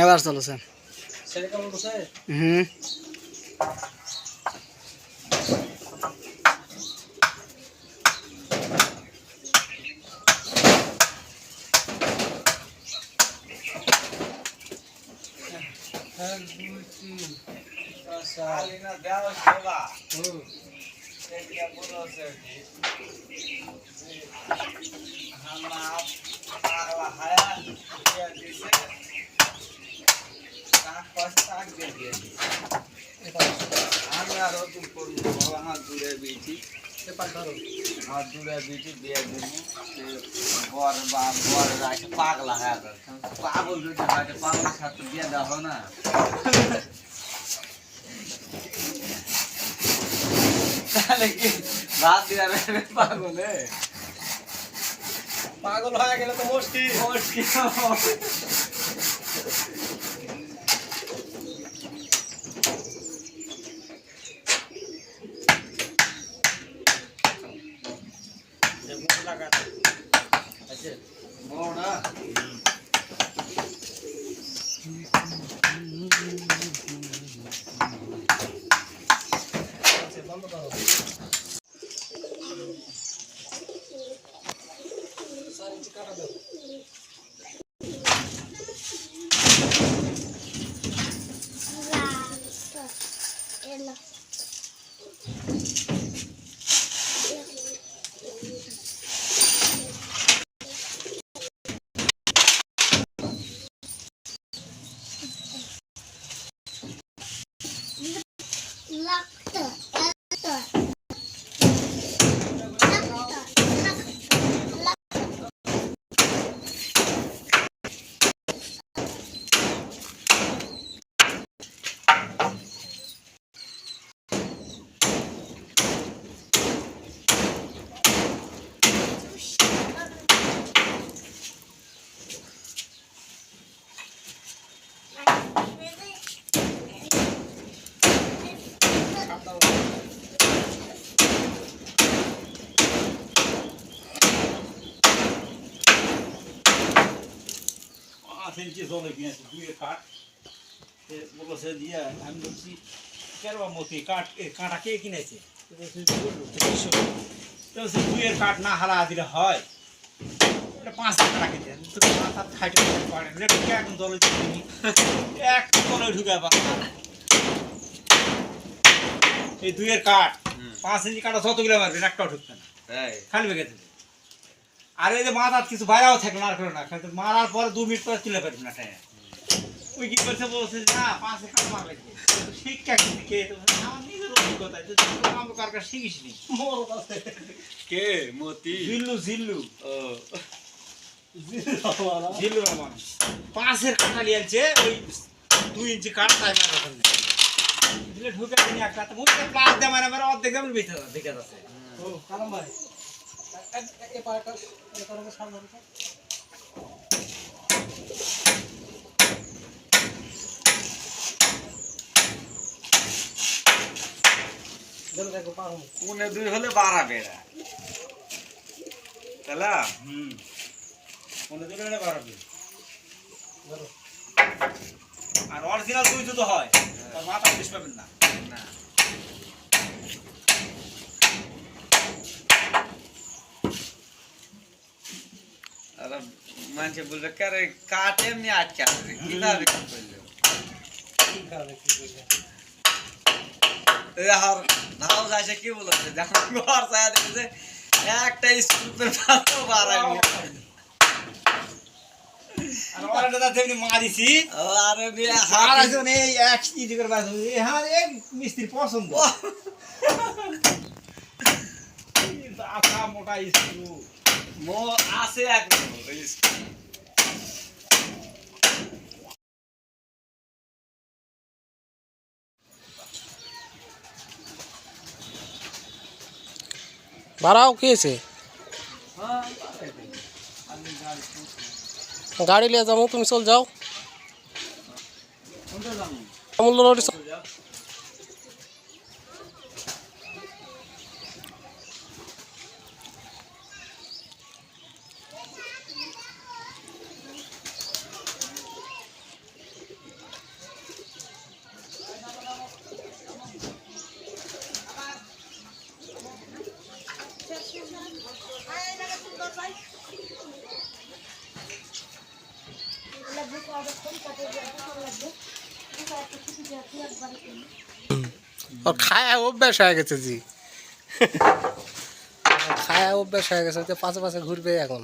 এবার চলেছে হুম পাগলা হ্যাঁ পাগল যদি হয় পাগল সাথে দিয়ে দেওয়া না তাহলে কি ভাত দিয়ে পাগলে পাগল হয়ে গেলে তো মুশকিল জলে কিনেছে দুয়ে কাঠ বলেছে দিয়ে আমি বলছি কেরবা মতি কাঠ কাঁটা কে কিনেছে দুয়ের কাঠ না হারা দিলে হয় 5 টাকা কিনে মাথা খাইতে পারে এখন জলে এক জলে ঢুকে এই দুয়ের কাঠ 5 ইঞ্চি কাটা যতগুলো মারবেন একটাও ঢুকবে না খালি বেগে দেবে আর এই যে মাথার কিছু বাইরেও থাকলো না আর করে না মারার পরে 2 মিনিট পরে তুলে পারবে না ওই কি করছে বলছে না 5 কাটা মারবে শিক্ষা কে আমার নিজের অভিজ্ঞতায় আমরা কার কাছে শিখিস নি কে মতি জিল্লু জিল্লু রহমান 5 কাটা নিয়েছে ওই 2 ইঞ্চি কাটা তাই মারার দিলে ঢুকে দিনি একটা তো মুখে প্লাস দে মানে আমার অর্ধেক দাম বেঁচে দেখে যাচ্ছে ও কালাম ভাই এ পাটা এ পাটা সামনে পুনে 2 হলে 12 বেড়া তাহলে পুনে 2 হলে 12 বেড়া আর অরিজিনাল 2 যদি হয় তার মাথা বেশ পাবেন না আর মানুষ বলবে কারে কাট এমনি আটকে আছে কিভাবে কি করলো আর ধাও যাচ্ছে কি বলছে যখন ঘর যায় দেখছে একটা স্কুপের পাতো বাড়াইনি আর ওরা তেমনি মারিছি আরে নিয়ে হারাইছো নেই এক ইজি করে বাস হ্যাঁ এক মিস্ত্রি পছন্দ আচ্ছা মোটা স্ক্রু মো আছে এক ভাড়াও কি আছে গাড়ি লিয়ে যাবো তুমি চল যাও মূল্য রোড ওর খায়া অভ্যাস হয়ে গেছে জি খায়া অভ্যাস হয়ে গেছে, পাশে পাশে ঘুরবে এখন।